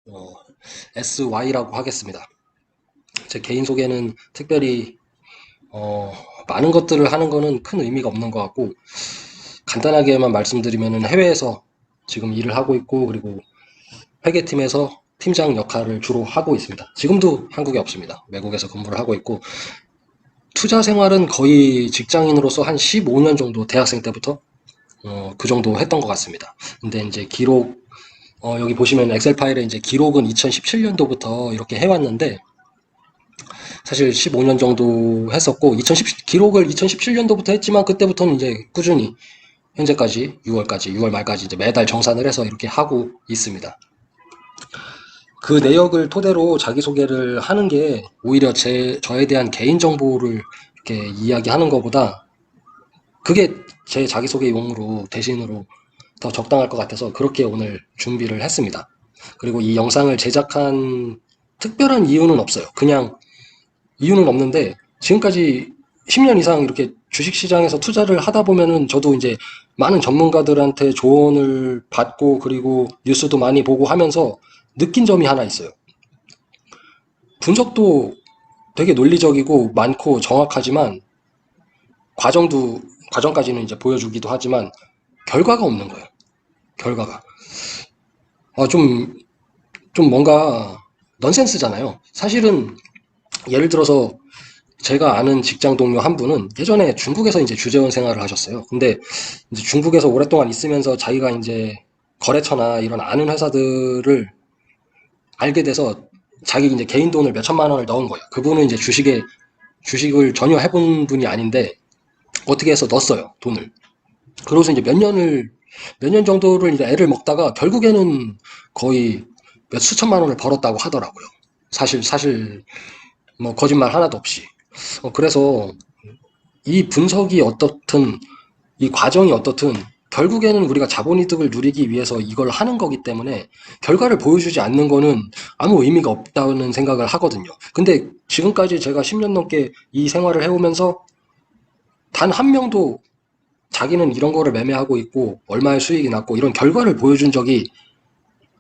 어, SY라고 하겠습니다. 제 개인 소개는 특별히 어, 많은 것들을 하는 거는 큰 의미가 없는 것 같고, 간단하게만 말씀드리면 해외에서 지금 일을 하고 있고, 그리고 회계팀에서 팀장 역할을 주로 하고 있습니다. 지금도 한국에 없습니다. 외국에서 근무를 하고 있고, 투자 생활은 거의 직장인으로서 한 15년 정도 대학생 때부터 그 정도 했던 것 같습니다. 근데 이제 기록, 여기 보시면 엑셀 파일에 이제 기록은 2017년도부터 이렇게 해왔는데, 사실 15년 정도 했었고, 기록을 2017년도부터 했지만, 그때부터는 이제 꾸준히 현재까지 6월 말까지 이제 매달 정산을 해서 이렇게 하고 있습니다. 그 내역을 토대로 자기소개를 하는 게 오히려 저에 대한 개인정보를 이렇게 이야기하는 것보다 그게 제 자기소개용으로 대신으로 더 적당할 것 같아서 그렇게 오늘 준비를 했습니다. 그리고 이 영상을 제작한 특별한 이유는 없어요. 그냥 이유는 없는데 지금까지 10년 이상 이렇게 주식시장에서 투자를 하다 보면은 저도 이제 많은 전문가들한테 조언을 받고 그리고 뉴스도 많이 보고 하면서 느낀 점이 하나 있어요. 분석도 되게 논리적이고 많고 정확하지만 과정도 과정까지는 이제 보여주기도 하지만 결과가 없는 거예요. 결과가. 좀 뭔가 넌센스잖아요. 사실은 예를 들어서 제가 아는 직장 동료 한 분은 예전에 중국에서 이제 주재원 생활을 하셨어요. 근데 이제 중국에서 오랫동안 있으면서 자기가 이제 거래처나 이런 아는 회사들을 알게 돼서 자기 이제 개인 돈을 몇 천만 원을 넣은 거예요. 그분은 이제 주식을 전혀 해본 분이 아닌데 어떻게 해서 넣었어요, 돈을. 그러고서 이제 몇 년 정도를 이제 애를 먹다가 결국에는 거의 몇 수천만 원을 벌었다고 하더라고요. 사실 뭐 거짓말 하나도 없이. 그래서 이 분석이 어떻든 이 과정이 어떻든 결국에는 우리가 자본이득을 누리기 위해서 이걸 하는 거기 때문에 결과를 보여주지 않는 거는 아무 의미가 없다는 생각을 하거든요. 근데 지금까지 제가 10년 넘게 이 생활을 해오면서 단 한 명도 자기는 이런 거를 매매하고 있고 얼마의 수익이 났고 이런 결과를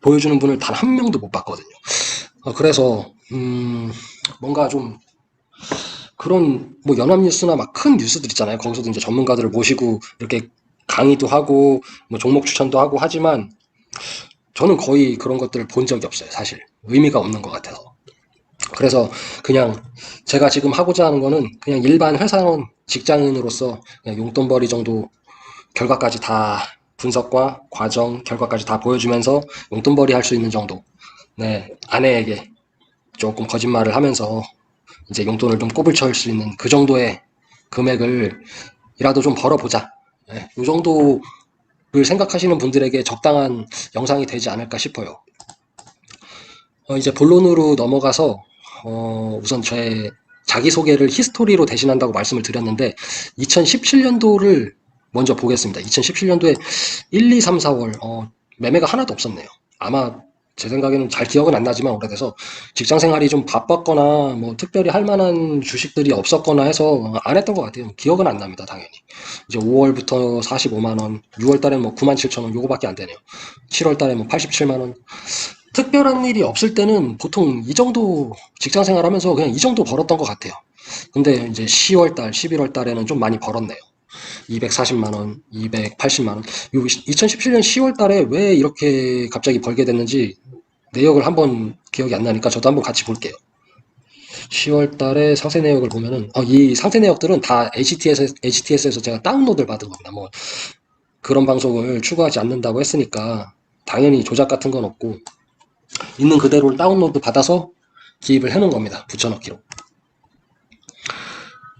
보여주는 분을 단 한 명도 못 봤거든요. 그래서 뭔가 좀 그런 뭐 연합뉴스나 막 큰 뉴스들 있잖아요. 거기서도 이제 전문가들을 모시고 이렇게 강의도 하고 뭐 종목 추천도 하고 하지만 저는 거의 그런 것들을 본 적이 없어요. 사실 의미가 없는 것 같아서. 그래서 그냥 제가 지금 하고자 하는 거는 그냥 일반 회사원 직장인으로서 그냥 용돈벌이 정도 결과까지 다 분석과 과정 결과까지 다 보여주면서 용돈벌이 할 수 있는 정도. 네, 아내에게 조금 거짓말을 하면서 이제 용돈을 좀 꼬불쳐 할 수 있는 그 정도의 금액을 이라도 좀 벌어보자. 네, 이 정도를 생각하시는 분들에게 적당한 영상이 되지 않을까 싶어요. 이제 본론으로 넘어가서 우선 저의 자기소개를 히스토리로 대신한다고 말씀을 드렸는데 2017년도를 먼저 보겠습니다. 2017년도에 1, 2, 3, 4월 매매가 하나도 없었네요. 아마 제 생각에는 잘 기억은 안 나지만 오래돼서 직장 생활이 좀 바빴거나 뭐 특별히 할 만한 주식들이 없었거나 해서 안 했던 것 같아요. 기억은 안 납니다, 당연히. 이제 5월부터 45만 원, 6월 달에 뭐 9만 7천 원 요거밖에 안 되네요. 7월 달에 뭐 87만 원. 특별한 일이 없을 때는 보통 이 정도 직장 생활하면서 그냥 이 정도 벌었던 것 같아요. 근데 이제 10월 달, 11월 달에는 좀 많이 벌었네요. 240만 원, 280만 원. 2017년 10월 달에 왜 이렇게 갑자기 벌게 됐는지 내역을 한번 기억이 안 나니까 저도 한번 같이 볼게요. 10월 달에 상세 내역을 보면은 이 상세 내역들은 다 HTS에서 제가 다운로드를 받은 겁니다. 뭐 그런 방송을 추구하지 않는다고 했으니까 당연히 조작 같은 건 없고 있는 그대로를 다운로드 받아서 기입을 해놓은 겁니다. 붙여넣기로.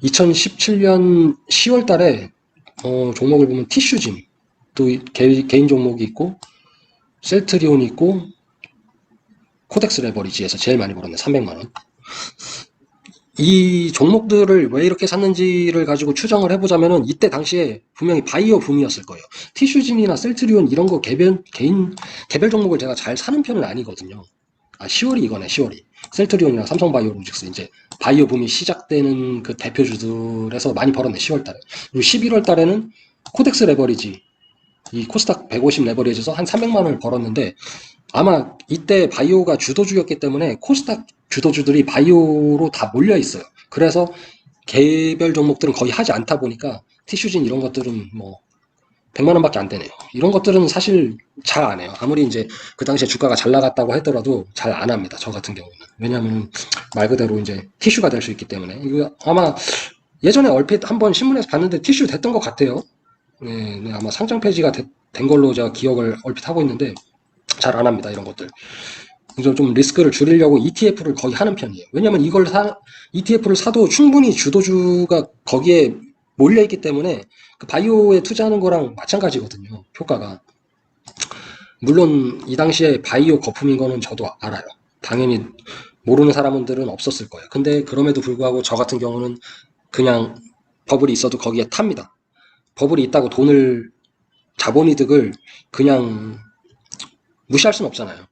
2017년 10월 달에 종목을 보면 티슈진 또 개인 종목이 있고 셀트리온이 있고 코덱스 레버리지에서 제일 많이 벌었네. 300만원. 이 종목들을 왜 이렇게 샀는지를 가지고 추정을 해보자면은 이때 당시에 분명히 바이오 붐이었을 거예요. 티슈진이나 셀트리온 이런 거 개별 종목을 제가 잘 사는 편은 아니거든요. 10월이 이거네, 10월이. 셀트리온이나 삼성바이오로직스 이제 바이오 붐이 시작되는 그 대표주들에서 많이 벌었네, 10월 달에. 그리고 11월 달에는 코덱스 레버리지 이 코스닥 150 레버리지에서 한 300만 원을 벌었는데 아마 이때 바이오가 주도주였기 때문에 코스닥 주도주들이 바이오로 다 몰려 있어요. 그래서 개별 종목들은 거의 하지 않다 보니까 티슈진 이런 것들은 뭐 100만 원밖에 안 되네요. 이런 것들은 사실 잘 안 해요. 아무리 이제 그 당시에 주가가 잘 나갔다고 하더라도 잘 안 합니다. 저 같은 경우는. 왜냐하면 말 그대로 이제 티슈가 될 수 있기 때문에. 이거 아마 예전에 얼핏 한번 신문에서 봤는데 티슈 됐던 것 같아요. 네, 네, 아마 상장 폐지가 된 걸로 제가 기억을 얼핏 하고 있는데 잘 안 합니다. 이런 것들. 그래서 좀 리스크를 줄이려고 ETF를 거의 하는 편이에요. 왜냐하면 ETF를 사도 충분히 주도주가 거기에 몰려있기 때문에 그 바이오에 투자하는 거랑 마찬가지거든요. 효과가. 물론 이 당시에 바이오 거품인 거는 저도 알아요. 당연히 모르는 사람들은 없었을 거예요. 근데 그럼에도 불구하고 저 같은 경우는 그냥 버블이 있어도 거기에 탑니다. 버블이 있다고 자본이득을 그냥 무시할 수는 없잖아요.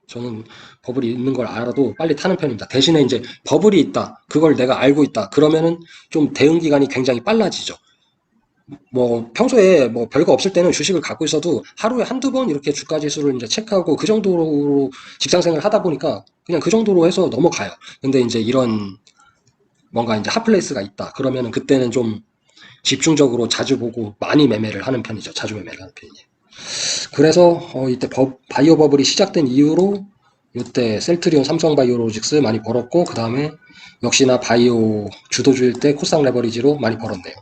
저는 버블이 있는 걸 알아도 빨리 타는 편입니다. 대신에 이제 버블이 있다. 그걸 내가 알고 있다. 그러면은 좀 대응 기간이 굉장히 빨라지죠. 뭐 평소에 뭐 별거 없을 때는 주식을 갖고 있어도 하루에 한두 번 이렇게 주가 지수를 이제 체크하고 그 정도로 직장 생활을 하다 보니까 그냥 그 정도로 해서 넘어가요. 근데 이제 이런 뭔가 이제 핫플레이스가 있다. 그러면은 그때는 좀 집중적으로 자주 보고 많이 매매를 하는 편이죠. 자주 매매를 하는 편이에요. 그래서 이때 바이오 버블이 시작된 이후로 이때 셀트리온, 삼성바이오로직스 많이 벌었고 그 다음에 역시나 바이오 주도주일 때 코스닥 레버리지로 많이 벌었네요.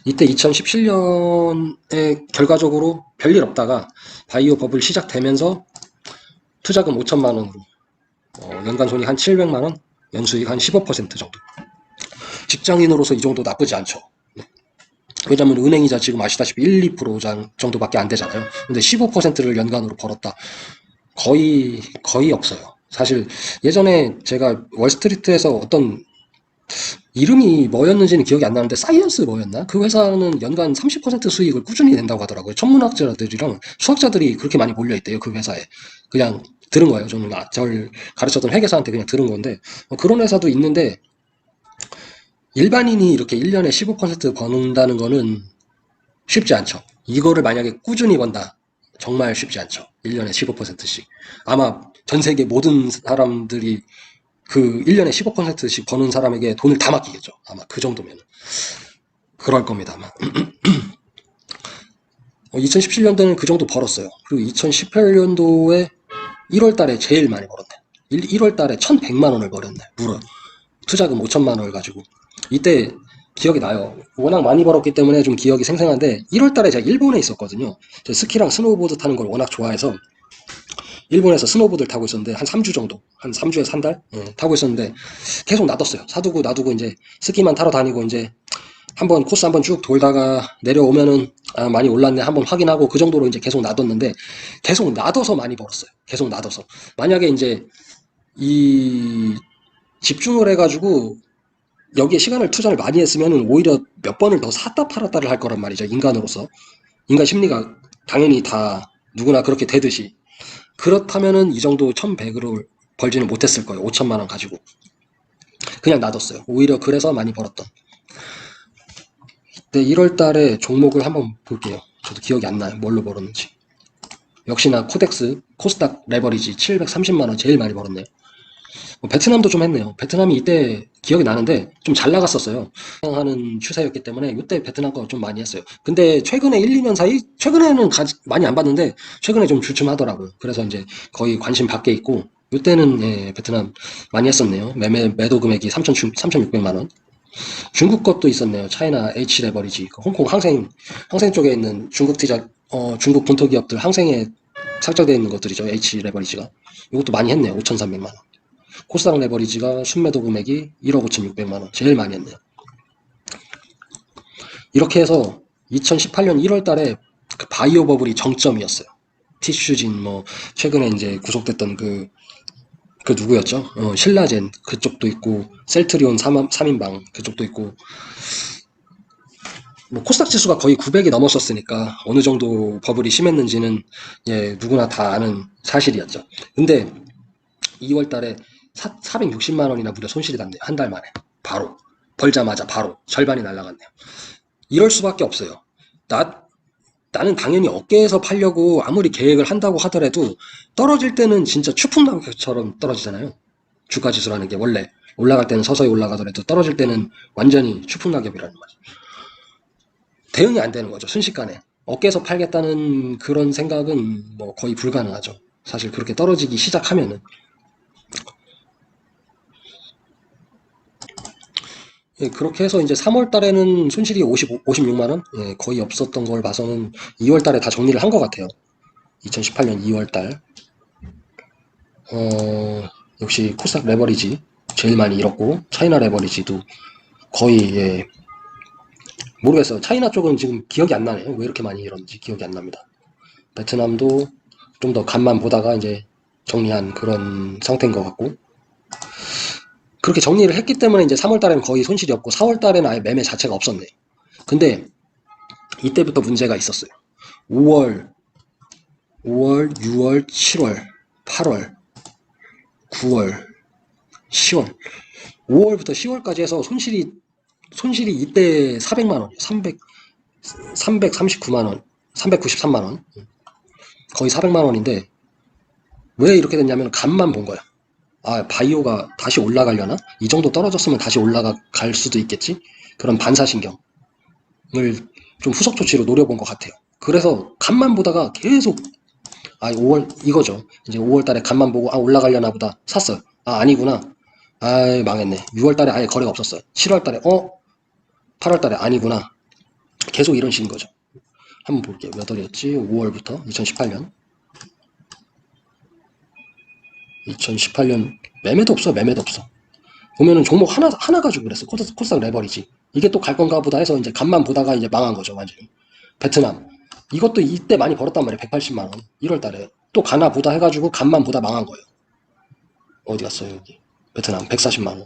이때 2017년에 결과적으로 별일 없다가 바이오 버블 시작되면서 투자금 5천만 원으로 연간 손익 한 700만 원, 연수익 한 15% 정도. 직장인으로서 이 정도 나쁘지 않죠. 왜냐면 은행이자 지금 아시다시피 1, 2% 정도밖에 안 되잖아요. 근데 15%를 연간으로 벌었다. 거의 없어요. 사실 예전에 제가 월스트리트에서 어떤 이름이 뭐였는지는 기억이 안 나는데 사이언스 뭐였나? 그 회사는 연간 30% 수익을 꾸준히 낸다고 하더라고요. 천문학자들이랑 수학자들이 그렇게 많이 몰려있대요. 그 회사에. 그냥 들은 거예요. 저는 저를 가르쳤던 회계사한테 그냥 들은 건데 그런 회사도 있는데 일반인이 이렇게 1년에 15% 버는다는 거는 쉽지 않죠. 이거를 만약에 꾸준히 번다. 정말 쉽지 않죠. 1년에 15%씩. 아마 전 세계 모든 사람들이 그 1년에 15%씩 버는 사람에게 돈을 다 맡기겠죠. 아마 그 정도면. 그럴 겁니다. 아마. 2017년도는 그 정도 벌었어요. 그리고 2018년도에 1월 달에 제일 많이 벌었네. 1월 달에 1,100만 원을 벌었네. 무려. 투자금 5천만 원을 가지고. 이때 기억이 나요. 워낙 많이 벌었기 때문에 좀 기억이 생생한데 1월 달에 제가 일본에 있었거든요. 저 스키랑 스노우보드 타는 걸 워낙 좋아해서 일본에서 스노우보드를 타고 있었는데 한 3주 정도, 한 3주에서 한 달 타고 있었는데 계속 놔뒀어요. 사두고 놔두고 이제 스키만 타러 다니고 이제 한번 코스 한번 쭉 돌다가 내려오면은 아, 많이 올랐네 한번 확인하고 그 정도로 이제 계속 놔뒀는데 계속 놔둬서 많이 벌었어요. 계속 놔둬서 만약에 이제 이 집중을 해가지고 여기에 시간을 투자를 많이 했으면 오히려 몇 번을 더 샀다 팔았다를 할 거란 말이죠. 인간으로서. 인간 심리가 당연히 다 누구나 그렇게 되듯이. 그렇다면은 이 정도 1100으로 벌지는 못했을 거예요. 5천만 원 가지고. 그냥 놔뒀어요. 오히려 그래서 많이 벌었던. 네, 1월 달에 종목을 한번 볼게요. 저도 기억이 안 나요. 뭘로 벌었는지. 역시나 코스닥 레버리지 730만 원 제일 많이 벌었네요. 베트남도 좀 했네요. 베트남이 이때 기억이 나는데 좀 잘 나갔었어요. 하는 추세였기 때문에 이때 베트남 거 좀 많이 했어요. 근데 최근에 1, 2년 사이 최근에는 많이 안 봤는데 최근에 좀 주춤하더라고요. 그래서 이제 거의 관심 밖에 있고 이때는 예, 베트남 많이 했었네요. 매도 금액이 3,600만 원. 중국 것도 있었네요. 차이나 H 레버리지. 홍콩 항생 쪽에 있는 중국 본토 기업들 항생에 삭제되어 있는 것들이죠. H 레버리지가. 이것도 많이 했네요. 5,300만 원. 코스닥 레버리지가 순매도 금액이 1억 5,600만 원. 제일 많이 했네요. 이렇게 해서 2018년 1월 달에 그 바이오 버블이 정점이었어요. 티슈진 뭐 최근에 이제 구속됐던 그 누구였죠? 신라젠 그쪽도 있고 셀트리온 3인방 그쪽도 있고 뭐 코스닥 지수가 거의 900이 넘었었으니까 어느 정도 버블이 심했는지는 예, 누구나 다 아는 사실이었죠. 근데 2월 달에 460만 원이나 무려 손실이 났네요. 한 달 만에. 바로. 벌자마자 바로. 절반이 날라갔네요. 이럴 수밖에 없어요. 나는 당연히 어깨에서 팔려고 아무리 계획을 한다고 하더라도 떨어질 때는 진짜 추풍낙엽처럼 떨어지잖아요. 주가지수라는 게 원래 올라갈 때는 서서히 올라가더라도 떨어질 때는 완전히 추풍낙엽이라는 거죠. 대응이 안 되는 거죠. 순식간에. 어깨에서 팔겠다는 그런 생각은 뭐 거의 불가능하죠. 사실 그렇게 떨어지기 시작하면은. 예, 그렇게 해서 이제 3월 달에는 손실이 56만 원? 예, 거의 없었던 걸 봐서는 2월 달에 다 정리를 한 것 같아요. 2018년 2월 달. 역시 코스닥 레버리지 제일 많이 잃었고, 차이나 레버리지도 거의, 예, 모르겠어요. 차이나 쪽은 지금 기억이 안 나네요. 왜 이렇게 많이 잃었는지 기억이 안 납니다. 베트남도 좀 더 간만 보다가 이제 정리한 그런 상태인 것 같고, 그렇게 정리를 했기 때문에 이제 3월 달에는 거의 손실이 없고 4월 달에는 아예 매매 자체가 없었네. 근데 이때부터 문제가 있었어요. 5월, 5월, 6월, 7월, 8월, 9월, 10월, 5월부터 10월까지 해서 손실이 이때 400만 원, 339만 원, 393만 원, 거의 400만 원인데 왜 이렇게 됐냐면 간만 본 거야. 아, 바이오가 다시 올라가려나? 이 정도 떨어졌으면 다시 올라갈 수도 있겠지? 그런 반사신경을 좀 후속 조치로 노려본 것 같아요. 그래서 간만 보다가 계속, 5월, 이거죠. 이제 5월 달에 간만 보고, 올라가려나 보다. 샀어요. 아니구나. 망했네. 6월 달에 아예 거래가 없었어요. 7월 달에, 8월 달에 아니구나. 계속 이런 식인 거죠. 한번 볼게요. 몇 월이었지? 5월부터 2018년. 2018년 매매도 없어. 매매도 없어. 보면은 종목 하나 가지고 그랬어. 코스닥 레버리지. 이게 또 갈 건가 보다 해서 이제 간만 보다가 이제 망한 거죠. 완전히. 베트남. 이것도 이때 많이 벌었단 말이에요. 180만 원. 1월 달에. 또 가나 보다 해가지고 간만 보다 망한 거예요. 어디 갔어요, 여기. 베트남 140만 원.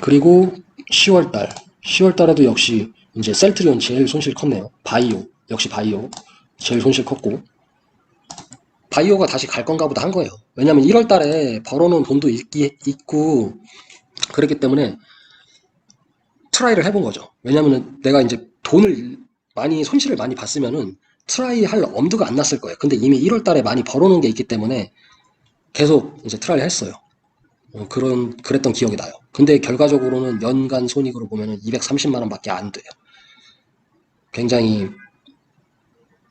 그리고 10월 달. 10월 달에도 역시 이제 셀트리온 제일 손실 컸네요. 바이오. 역시 바이오. 제일 손실 컸고. 바이오가 다시 갈 건가 보다 한 거예요. 왜냐면 1월 달에 벌어놓은 돈도 있고, 그랬기 때문에 트라이를 해본 거죠. 왜냐면은 내가 이제 손실을 많이 봤으면은 트라이 할 엄두가 안 났을 거예요. 근데 이미 1월 달에 많이 벌어놓은 게 있기 때문에 계속 이제 트라이를 했어요. 그랬던 기억이 나요. 근데 결과적으로는 연간 손익으로 보면은 230만 원밖에 안 돼요. 굉장히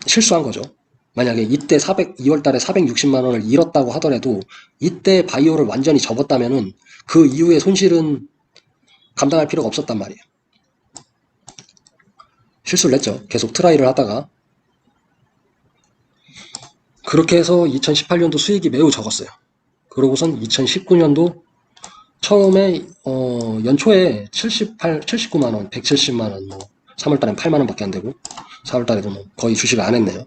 실수한 거죠. 만약에 이때 2월 달에 460만 원을 잃었다고 하더라도 이때 바이오를 완전히 접었다면은 그 이후의 손실은 감당할 필요가 없었단 말이에요. 실수를 했죠. 계속 트라이를 하다가. 그렇게 해서 2018년도 수익이 매우 적었어요. 그러고선 2019년도 처음에 연초에 79만 원, 170만 원, 3월 달엔 8만 원밖에 안 되고 4월 달에도 거의 주식을 안 했네요.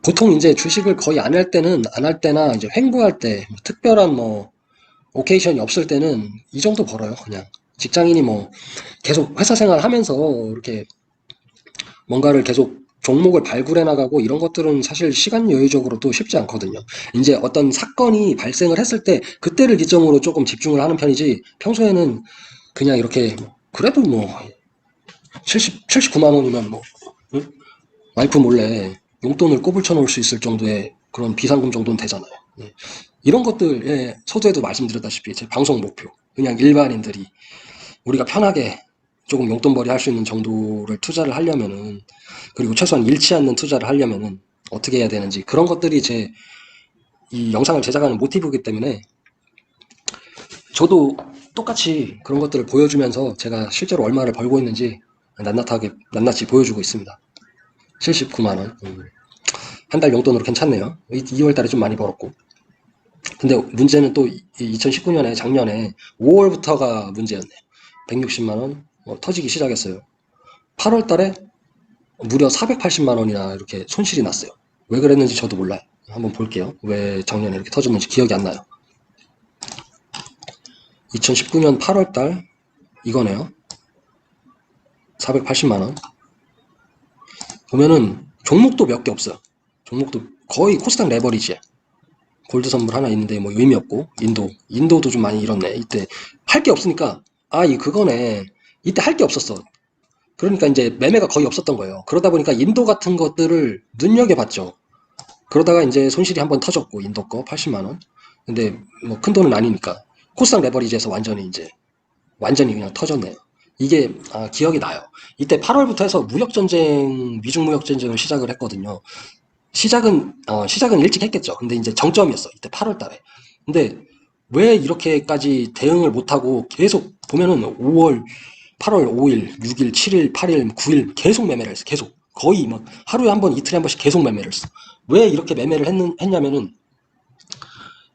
보통 이제 주식을 거의 안 할 때나 이제 횡보할 때 특별한 오케이션이 없을 때는 이 정도 벌어요. 그냥 직장인이 계속 회사 생활 하면서 이렇게 뭔가를 계속 종목을 발굴해 나가고 이런 것들은 사실 시간 여유적으로도 쉽지 않거든요. 이제 어떤 사건이 발생을 했을 때 그때를 기점으로 조금 집중을 하는 편이지 평소에는 그냥 이렇게 그래도 79만 원이면 응? 와이프 몰래 용돈을 꼬불 쳐놓을 수 있을 정도의 그런 비상금 정도는 되잖아요. 예. 이런 것들, 서두에도 말씀드렸다시피 제 방송 목표 그냥 일반인들이 우리가 편하게 조금 용돈벌이 할 수 있는 정도를 투자를 하려면은, 그리고 최소한 잃지 않는 투자를 하려면은 어떻게 해야 되는지, 그런 것들이 제 이 영상을 제작하는 모티브이기 때문에 저도 똑같이 그런 것들을 보여주면서 제가 실제로 얼마를 벌고 있는지 낱낱이 보여주고 있습니다. 79만원. 한 달 용돈으로 괜찮네요. 2월 달에 좀 많이 벌었고. 근데 문제는 또 2019년에 작년에 5월부터가 문제였네요. 160만 원 터지기 시작했어요. 8월 달에 무려 480만 원이나 이렇게 손실이 났어요. 왜 그랬는지 저도 몰라요. 한번 볼게요. 왜 작년에 이렇게 터졌는지 기억이 안 나요. 2019년 8월 달 이거네요. 480만 원. 보면은 종목도 몇 개 없어요. 종목도 거의 코스닥 레버리지야. 골드 선물 하나 있는데 의미 없고, 인도도 좀 많이 잃었네. 이때 할 게 없으니까 그거네. 이때 할 게 없었어. 그러니까 이제 매매가 거의 없었던 거예요. 그러다 보니까 인도 같은 것들을 눈여겨봤죠. 그러다가 이제 손실이 한번 터졌고, 인도 거 80만 원. 근데 뭐 큰 돈은 아니니까 코스닥 레버리지에서 완전히 그냥 터졌네요. 이게 기억이 나요. 이때 8월부터 해서 무역전쟁, 미중무역전쟁을 시작을 했거든요. 시작은 일찍 했겠죠. 근데 이제 정점이었어. 이때 8월 달에. 근데 왜 이렇게까지 대응을 못하고 계속 보면은 5월, 8월 5일, 6일, 7일, 8일, 9일 계속 매매를 했어. 계속. 거의 막 하루에 한 번, 이틀에 한 번씩 계속 매매를 했어. 왜 이렇게 매매를 했냐면은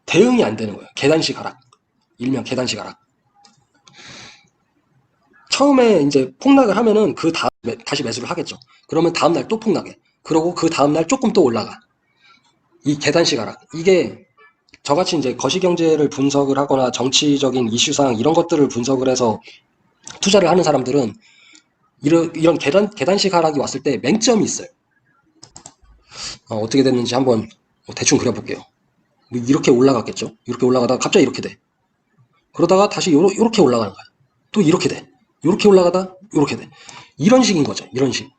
대응이 안 되는 거예요. 계단식 하락. 일명 계단식 하락. 처음에 이제 폭락을 하면은 그 다음 다시 매수를 하겠죠. 그러면 다음날 또 폭락해. 그러고 그 다음날 조금 또 올라가. 이 계단식 하락. 이게 저같이 이제 거시경제를 분석을 하거나 정치적인 이슈상 이런 것들을 분석을 해서 투자를 하는 사람들은 이런 계단식 하락이 왔을 때 맹점이 있어요. 어떻게 됐는지 한번 대충 그려볼게요. 뭐 이렇게 올라갔겠죠. 이렇게 올라가다가 갑자기 이렇게 돼. 그러다가 다시 요렇게 올라가는 거야. 또 이렇게 돼. 요렇게 올라가다 요렇게 돼. 이런 식인 거죠. 이런 식.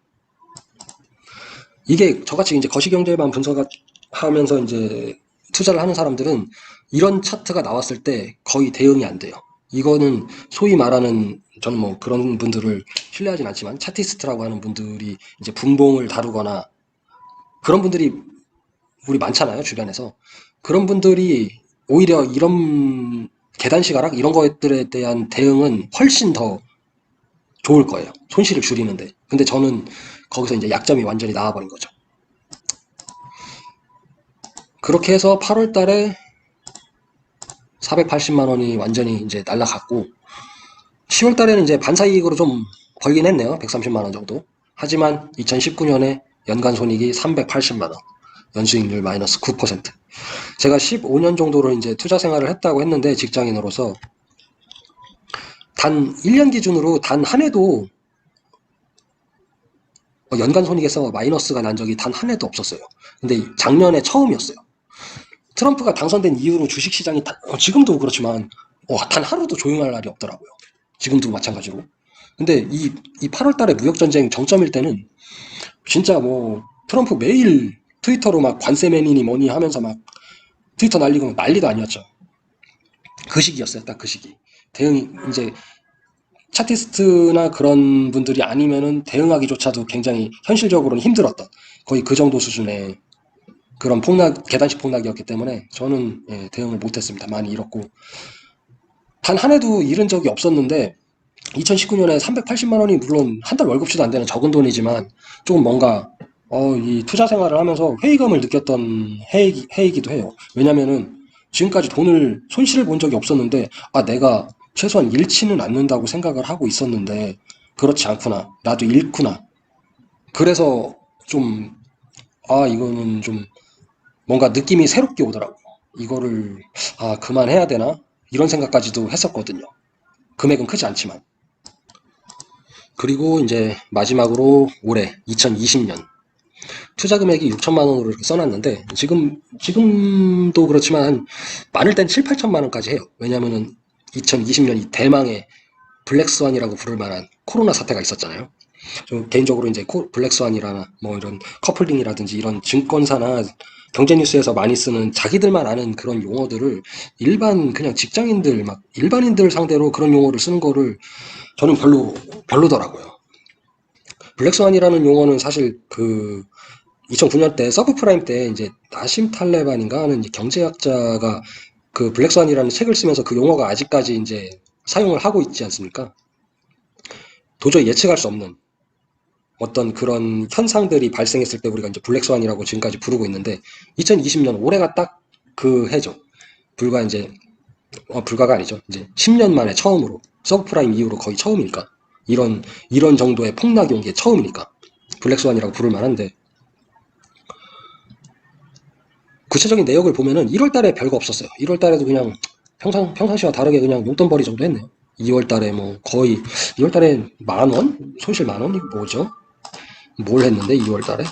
이게 저같이 이제 거시경제만 분석하면서 이제 투자를 하는 사람들은 이런 차트가 나왔을 때 거의 대응이 안 돼요. 이거는 소위 말하는, 저는 뭐 그런 분들을 신뢰하진 않지만 차티스트라고 하는 분들이 이제 분봉을 다루거나 그런 분들이 우리 많잖아요, 주변에서. 그런 분들이 오히려 이런 계단식 하락 이런 것들에 대한 대응은 훨씬 더 좋을 거예요. 손실을 줄이는데. 근데 저는 거기서 이제 약점이 완전히 나와버린 거죠. 그렇게 해서 8월 달에 480만 원이 완전히 이제 날라갔고, 10월 달에는 이제 반사이익으로 좀 벌긴 했네요. 130만 원 정도. 하지만 2019년에 연간 손익이 380만 원. 연수익률 마이너스 9%. 제가 15년 정도를 이제 투자 생활을 했다고 했는데, 직장인으로서 단 1년 기준으로 단 한 해도 연간 손익에서 마이너스가 난 적이 단 한 해도 없었어요. 근데 작년에 처음이었어요. 트럼프가 당선된 이후로 주식시장이 지금도 그렇지만 단 하루도 조용할 날이 없더라고요. 지금도 마찬가지로. 근데 이 8월 달에 무역전쟁 정점일 때는 진짜 뭐 트럼프 매일 트위터로 막 관세 매니니 뭐니 하면서 막 트위터 날리고 난리도 아니었죠. 그 시기였어요. 딱 그 시기. 대응이 이제 차티스트나 그런 분들이 아니면은 대응하기조차도 굉장히 현실적으로는 힘들었던 거의 그 정도 수준의 그런 계단식 폭락이었기 때문에 저는 대응을 못했습니다. 많이 잃었고 단 한 해도 잃은 적이 없었는데 2019년에 380만 원이 물론 한 달 월급치도 안 되는 적은 돈이지만 조금 뭔가 이 투자 생활을 하면서 회의감을 느꼈던 해이기도 해요. 왜냐면은 지금까지 손실을 본 적이 없었는데 내가 최소한 잃지는 않는다고 생각을 하고 있었는데 그렇지 않구나. 나도 잃구나. 그래서 좀 이거는 좀 뭔가 느낌이 새롭게 오더라고요. 이거를 그만해야 되나? 이런 생각까지도 했었거든요. 금액은 크지 않지만. 그리고 이제 마지막으로 올해 2020년 투자 금액이 6천만 원으로 이렇게 써놨는데 지금도 그렇지만 많을 땐 7, 8천만 원까지 해요. 왜냐면은 2020년 이 대망의 블랙스완이라고 부를 만한 코로나 사태가 있었잖아요. 저 개인적으로 이제 블랙스완이라나 뭐 이런 커플링이라든지 이런 증권사나 경제 뉴스에서 많이 쓰는 자기들만 아는 그런 용어들을 일반 그냥 직장인들 막 일반인들 상대로 그런 용어를 쓰는 거를 저는 별로더라고요. 블랙스완이라는 용어는 사실 2009년 때 서브프라임 때 이제 나심 탈레반인가 하는 경제학자가 그 블랙스완이라는 책을 쓰면서 그 용어가 아직까지 이제 사용을 하고 있지 않습니까? 도저히 예측할 수 없는 어떤 그런 현상들이 발생했을 때 우리가 이제 블랙스완이라고 지금까지 부르고 있는데 2020년 올해가 딱 그 해죠. 불가가 아니죠. 이제 10년 만에 처음으로 서브프라임 이후로 거의 처음이니까 이런 정도의 폭락이 온 게 처음이니까 블랙스완이라고 부를 만한데 구체적인 내역을 보면은 1월 달에 별거 없었어요. 1월 달에도 그냥 평상시와 다르게 그냥 용돈벌이 정도 했네요. 2월 달에 뭐 거의 2월 달에 만 원? 손실 만 원? 이거 뭐죠? 뭘 했는데 2월 달에?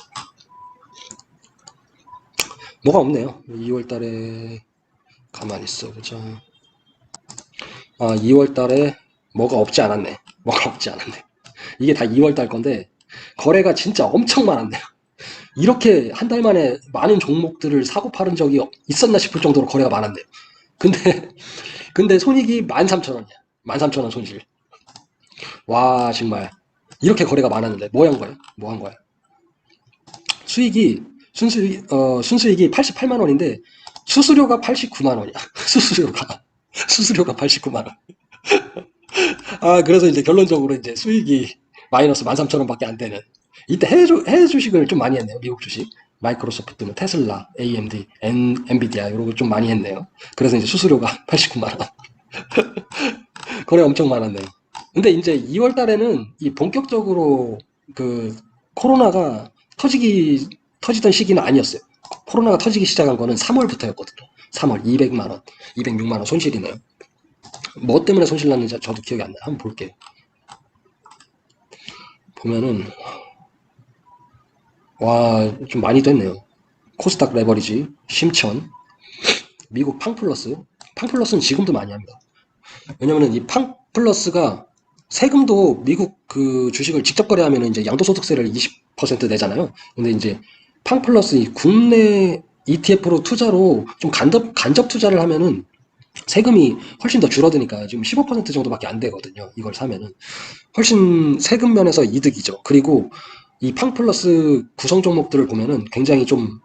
뭐가 없네요. 2월 달에 가만히 있어 보자. 2월 달에 뭐가 없지 않았네. 뭐가 없지 않았네. 이게 다 2월 달 건데 거래가 진짜 엄청 많았네요. 이렇게 한 달 만에 많은 종목들을 사고 팔은 적이 있었나 싶을 정도로 거래가 많았네요. 근데 근데 손익이 13,000원이야. 13,000원 손실. 와, 정말 이렇게 거래가 많았는데 뭐 한 거예요? 뭐 한 거야? 수익이 순수익이 88만 원인데 수수료가 89만 원이야. 수수료가 89만 원. 아, 그래서 이제 결론적으로 이제 수익이 마이너스 13,000원밖에 안 되는. 이때 해외 주식을 좀 많이 했네요. 미국 주식. 마이크로소프트, 뭐 테슬라, AMD, 엔비디아 이런 거 좀 많이 했네요. 그래서 이제 수수료가 89만 원. 거래 엄청 많았네요. 근데 이제 2월 달에는 이 본격적으로 그 코로나가 터지던 시기는 아니었어요. 코로나가 터지기 시작한 거는 3월부터였거든요. 3월 200만 원, 206만 원 손실이네요. 뭐 때문에 손실 났는지 저도 기억이 안 나요. 한번 볼게요. 보면은 와, 좀 많이 됐네요. 코스닥 레버리지, 심천, 미국 팡플러스. 팡플러스는 지금도 많이 합니다. 왜냐면은 이 팡플러스가 세금도 미국 그 주식을 직접 거래하면 이제 양도소득세를 20% 내잖아요. 근데 이제 팡플러스 이 국내 ETF로 투자로 좀 간접 투자를 하면은 세금이 훨씬 더 줄어드니까 지금 15% 정도밖에 안 되거든요. 이걸 사면은. 훨씬 세금 면에서 이득이죠. 그리고 이 팡플러스 구성 종목들을 보면은 굉장히 좀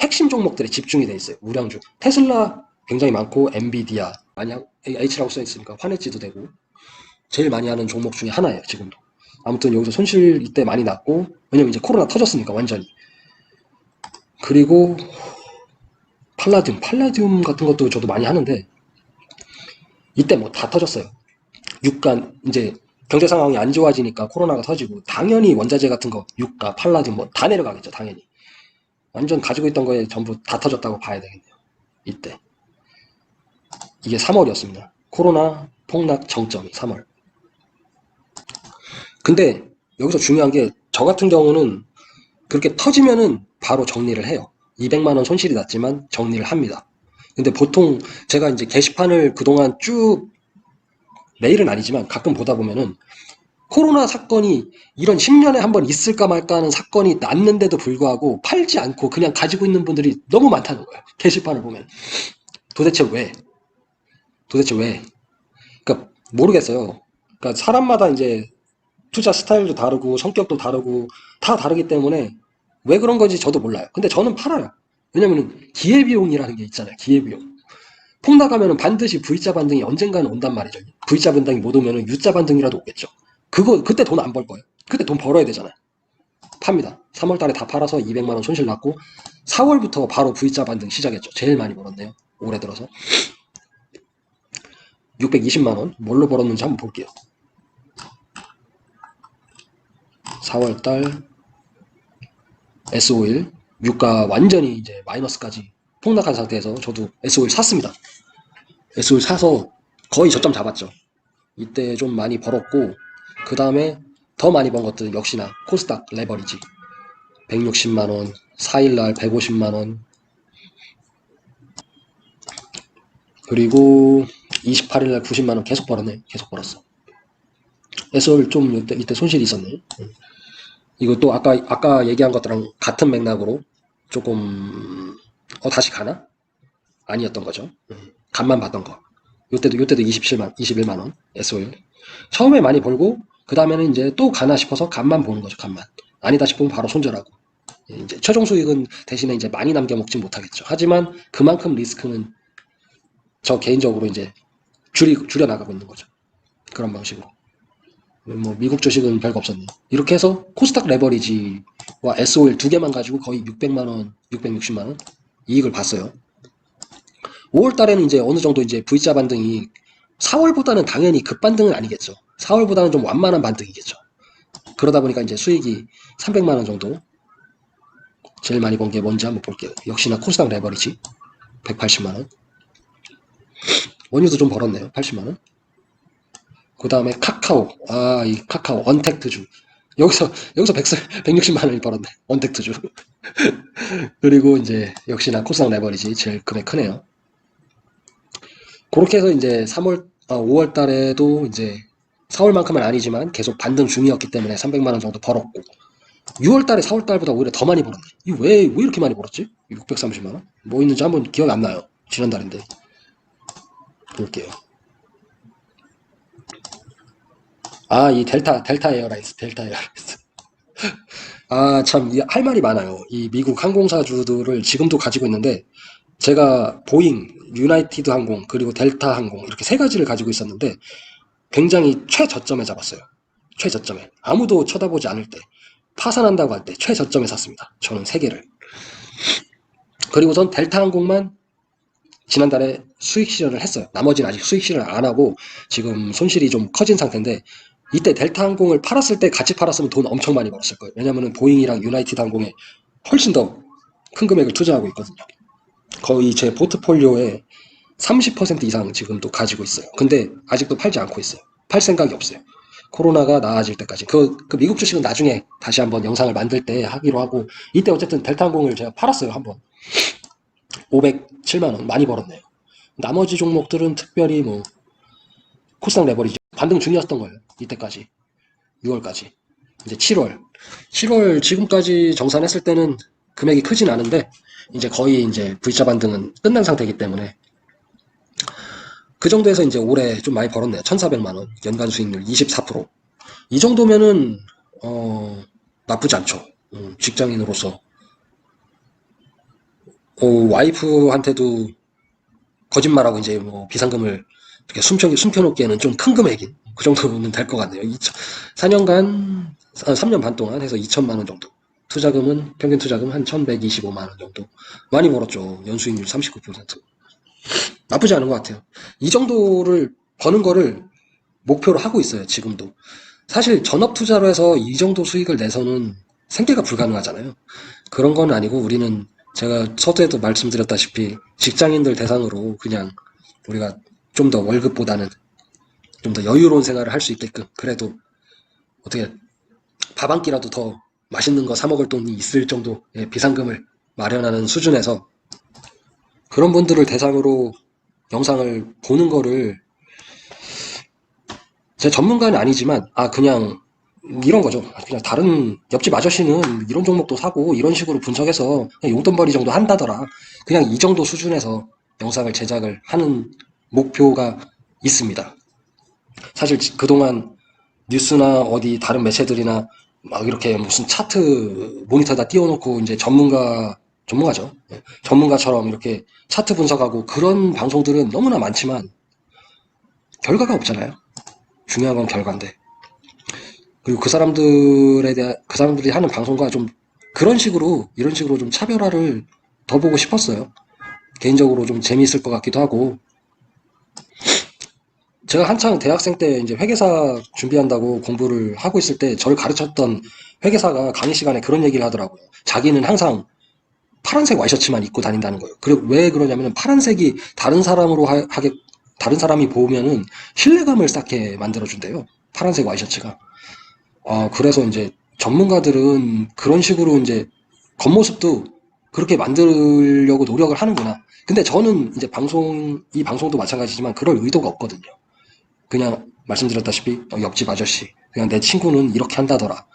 핵심 종목들에 집중이 돼 있어요. 우량주. 테슬라 굉장히 많고, 엔비디아, 만약 H라고 써 있으니까 환해지도 되고, 제일 많이 하는 종목 중에 하나예요, 지금도. 아무튼 여기서 손실 이때 많이 났고, 왜냐면 이제 코로나 터졌으니까, 완전히. 그리고 팔라듐 같은 것도 저도 많이 하는데, 이때 뭐 다 터졌어요. 유가, 이제 경제 상황이 안 좋아지니까 코로나가 터지고, 당연히 원자재 같은 거, 유가, 팔라듐 뭐 다 내려가겠죠, 당연히. 완전 가지고 있던 거에 전부 다 터졌다고 봐야 되겠네요. 이때. 이게 3월이었습니다. 코로나 폭락 정점이 3월. 근데 여기서 중요한 게 저 같은 경우는 그렇게 터지면은 바로 정리를 해요. 200만 원 손실이 났지만 정리를 합니다. 근데 보통 제가 이제 게시판을 그동안 쭉 매일은 아니지만 가끔 보다 보면은 코로나 사건이 이런 10년에 한 번 있을까 말까 하는 사건이 났는데도 불구하고 팔지 않고 그냥 가지고 있는 분들이 너무 많다는 거예요. 게시판을 보면. 도대체 왜? 도대체 왜? 그러니까 모르겠어요. 그러니까 사람마다 이제 투자 스타일도 다르고 성격도 다르고 다 다르기 때문에 왜 그런 건지 저도 몰라요. 근데 저는 팔아요. 왜냐면 기회비용이라는 게 있잖아요. 기회비용. 폭락하면 반드시 V자 반등이 언젠가는 온단 말이죠. V자 반등이 못 오면 U자 반등이라도 오겠죠. 그때 돈 안 벌 거예요. 그때 돈 벌어야 되잖아요. 팝니다. 3월 달에 다 팔아서 200만 원 손실 났고 4월부터 바로 V자 반등 시작했죠. 제일 많이 벌었네요. 올해 들어서. 620만 원. 뭘로 벌었는지 한번 볼게요. 4월 달 S51 유가 완전히 이제 마이너스까지 폭락한 상태에서 저도 S51 샀습니다. S51 사서 거의 저점 잡았죠. 이때 좀 많이 벌었고 그 다음에 더 많이 번 것들은 역시나 코스닥 레버리지 160만원 4일날 150만원 그리고 28일날 90만원 계속 벌었네. 계속 벌었어. S51 좀 이때 손실이 있었네. 이거 또 아까 얘기한 것들랑 같은 맥락으로 조금 다시 가나? 아니었던 거죠. 간만 봤던 거. 요때도 21만 원 SOL. 처음에 많이 벌고 그 다음에는 이제 또 가나 싶어서 간만 보는 거죠. 간만. 아니다 싶으면 바로 손절하고. 이제 최종 수익은 대신에 이제 많이 남겨 먹진 못하겠죠. 하지만 그만큼 리스크는 저 개인적으로 이제 줄여 나가고 있는 거죠. 그런 방식으로. 뭐 미국 주식은 별거 없었네. 이렇게 해서 코스닥 레버리지와 SOL 두 개만 가지고 거의 600만 원, 660만 원 이익을 봤어요. 5월 달에는 이제 어느 정도 이제 V자 반등이 4월보다는 당연히 급반등은 아니겠죠. 4월보다는 좀 완만한 반등이겠죠. 그러다 보니까 이제 수익이 300만 원 정도. 제일 많이 번 게 뭔지 한번 볼게요. 역시나 코스닥 레버리지 180만 원. 원유도 좀 벌었네요. 80만 원. 그 다음에 카카오. 이 카카오 언택트주. 여기서 160만 원이 벌었네. 언택트주. 그리고 이제 역시나 코스닥 레버리지 제일 금액 크네요. 그렇게 해서 이제 5월 달에도 이제 4월만큼은 아니지만 계속 반등 중이었기 때문에 300만 원 정도 벌었고 6월 달에 4월 달보다 오히려 더 많이 벌었네. 이거 왜 이렇게 많이 벌었지? 630만 원? 뭐 있는지 한번 기억이 안 나요. 지난달인데. 볼게요. 아, 이 델타 에어라인스, 델타 에어라인스. 아, 참, 할 말이 많아요. 이 미국 항공사주들을 지금도 가지고 있는데, 제가 보잉, 유나이티드 항공, 그리고 델타 항공, 이렇게 세 가지를 가지고 있었는데, 굉장히 최저점에 잡았어요. 최저점에. 아무도 쳐다보지 않을 때, 파산한다고 할 때 최저점에 샀습니다. 저는 세 개를. 그리고선 델타 항공만 지난달에 수익 실현을 했어요. 나머지는 아직 수익 실현을 안 하고 지금 손실이 좀 커진 상태인데 이때 델타 항공을 팔았을 때 같이 팔았으면 돈 엄청 많이 벌었을 거예요. 왜냐면은 보잉이랑 유나이티드 항공에 훨씬 더 큰 금액을 투자하고 있거든요. 거의 제 포트폴리오의 30% 이상 지금도 가지고 있어요. 근데 아직도 팔지 않고 있어요. 팔 생각이 없어요. 코로나가 나아질 때까지. 그 미국 주식은 나중에 다시 한번 영상을 만들 때 하기로 하고 이때 어쨌든 델타 항공을 제가 팔았어요. 한번. 507만 원 많이 벌었네요. 나머지 종목들은 특별히 뭐 코스닥 레버리지 반등 중이었던 거예요. 이때까지 6월까지 이제 7월 지금까지 정산했을 때는 금액이 크진 않은데 이제 거의 이제 V자 반등은 끝난 상태이기 때문에 그 정도에서 이제 올해 좀 많이 벌었네요. 1,400만 원 연간 수익률 24%. 이 정도면은 나쁘지 않죠. 직장인으로서 와이프한테도 거짓말하고 이제 뭐 비상금을 이렇게 숨겨놓기에는 좀 큰 금액인 그 정도는 될 것 같네요. 4년간 3년 반 동안 해서 2천만 원 정도. 투자금은 평균 투자금 한 1,125만 원 정도. 많이 벌었죠. 연수익률 39%. 나쁘지 않은 것 같아요. 이 정도를 버는 거를 목표로 하고 있어요. 지금도. 사실 전업 투자로 해서 이 정도 수익을 내서는 생계가 불가능하잖아요. 그런 건 아니고 우리는 제가 서두에도 말씀드렸다시피 직장인들 대상으로 그냥 우리가 좀 더 월급보다는 좀 더 여유로운 생활을 할 수 있게끔 그래도 어떻게 밥 한 끼라도 더 맛있는 거 사 먹을 돈이 있을 정도의 비상금을 마련하는 수준에서 그런 분들을 대상으로 영상을 보는 거를 제 전문가는 아니지만 그냥 이런 거죠. 그냥 다른 옆집 아저씨는 이런 종목도 사고 이런 식으로 분석해서 그냥 용돈벌이 정도 한다더라. 그냥 이 정도 수준에서 영상을 제작을 하는 목표가 있습니다. 사실 그동안 뉴스나 어디 다른 매체들이나 막 이렇게 무슨 차트 모니터에다 띄워놓고 이제 전문가죠. 예, 전문가처럼 이렇게 차트 분석하고 그런 방송들은 너무나 많지만 결과가 없잖아요. 중요한 건 결과인데. 그리고 그 사람들이 하는 방송과 좀 그런 식으로, 이런 식으로 좀 차별화를 더 보고 싶었어요. 개인적으로 좀 재미있을 것 같기도 하고. 제가 한창 대학생 때 이제 회계사 준비한다고 공부를 하고 있을 때 저를 가르쳤던 회계사가 강의 시간에 그런 얘기를 하더라고요. 자기는 항상 파란색 와이셔츠만 입고 다닌다는 거예요. 그리고 왜 그러냐면 파란색이 다른 사람이 보면은 신뢰감을 쌓게 만들어준대요. 파란색 와이셔츠가. 그래서 이제 전문가들은 그런 식으로 이제 겉모습도 그렇게 만들려고 노력을 하는구나. 근데 저는 이제 이 방송도 마찬가지지만 그럴 의도가 없거든요. 그냥 말씀드렸다시피 옆집 아저씨, 그냥 내 친구는 이렇게 한다더라.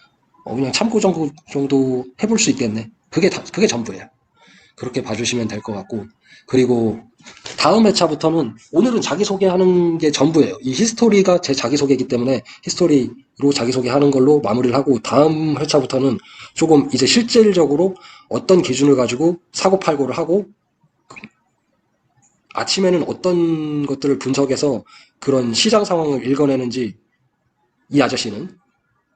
그냥 참고 정도 해볼 수 있겠네. 그게 전부예요. 그렇게 봐주시면 될 것 같고, 그리고 다음 회차부터는 오늘은 자기소개하는 게 전부예요. 이 히스토리가 제 자기소개이기 때문에 히스토리로 자기소개하는 걸로 마무리를 하고 다음 회차부터는 조금 이제 실질적으로 어떤 기준을 가지고 사고팔고를 하고 아침에는 어떤 것들을 분석해서 그런 시장 상황을 읽어내는지 이 아저씨는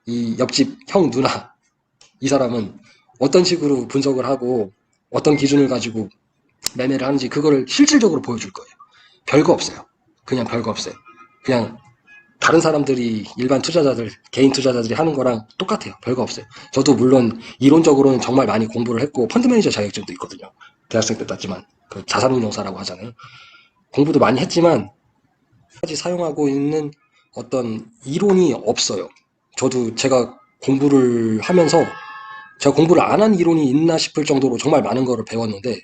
이 옆집 형 누나 이 사람은 어떤 식으로 분석을 하고 어떤 기준을 가지고 매매를 하는지 그거를 실질적으로 보여줄 거예요. 별거 없어요. 그냥 별거 없어요. 그냥 다른 사람들이 일반 투자자들, 개인 투자자들이 하는 거랑 똑같아요. 별거 없어요. 저도 물론 이론적으로는 정말 많이 공부를 했고 펀드 매니저 자격증도 있거든요. 대학생 때 땄지만 그 자산운용사라고 하잖아요. 공부도 많이 했지만 까지 사용하고 있는 어떤 이론이 없어요. 저도 제가 공부를 안 한 이론이 있나 싶을 정도로 정말 많은 거를 배웠는데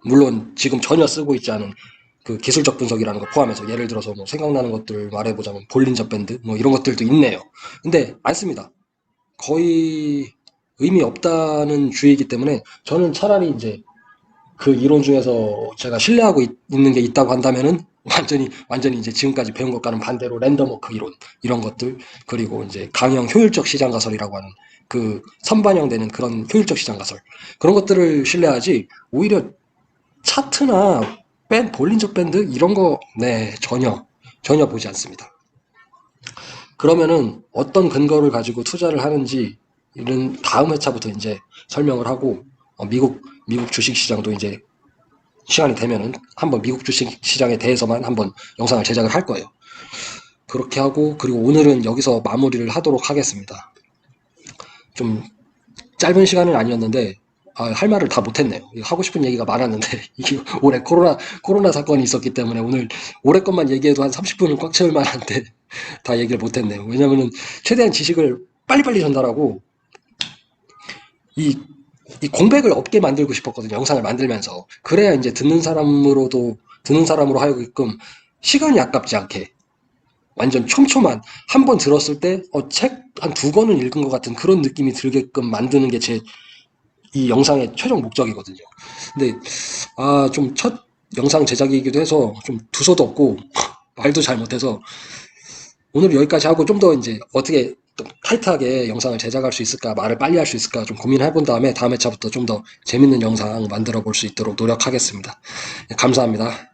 물론 지금 전혀 쓰고 있지 않은 그 기술적 분석이라는 거 포함해서 예를 들어서 뭐 생각나는 것들 말해보자면 볼린저 밴드 뭐 이런 것들도 있네요. 근데 안 씁니다. 거의 의미 없다는 주의이기 때문에 저는 차라리 이제 그 이론 중에서 제가 신뢰하고 있는 게 있다고 한다면은 완전히 이제 지금까지 배운 것과는 반대로 랜덤 워크 이론 이런 것들, 그리고 이제 강형 효율적 시장 가설이라고 하는 그 선반영되는 그런 효율적 시장 가설, 그런 것들을 신뢰하지 오히려 차트나 볼린저 밴드 이런 거, 네, 전혀 보지 않습니다. 그러면은 어떤 근거를 가지고 투자를 하는지 이런 다음 회차부터 이제 설명을 하고, 미국 주식 시장도 이제 시간이 되면은 한번 미국 주식 시장에 대해서만 한번 영상을 제작을 할 거예요. 그렇게 하고, 그리고 오늘은 여기서 마무리를 하도록 하겠습니다. 좀 짧은 시간은 아니었는데 할 말을 다 못했네요. 하고 싶은 얘기가 많았는데 이게 올해 코로나 사건이 있었기 때문에 오늘 올해 것만 얘기해도 한 30분은 꽉 채울 만한데 다 얘기를 못했네요. 왜냐면은 최대한 지식을 빨리빨리 전달하고 이, 이 공백을 없게 만들고 싶었거든요. 영상을 만들면서. 그래야 이제 듣는 사람으로 하여금 시간이 아깝지 않게 완전 촘촘한, 한 번 들었을 때 책 한 두 권은 읽은 것 같은 그런 느낌이 들게끔 만드는 게 이 영상의 최종 목적이거든요. 근데 좀 첫 영상 제작이기도 해서 좀 두서도 없고 말도 잘 못해서 오늘 여기까지 하고, 좀 더 이제 어떻게 또 타이트하게 영상을 제작할 수 있을까, 말을 빨리 할 수 있을까 좀 고민해 본 다음에 다음 회차부터 좀 더 재밌는 영상 만들어 볼 수 있도록 노력하겠습니다. 감사합니다.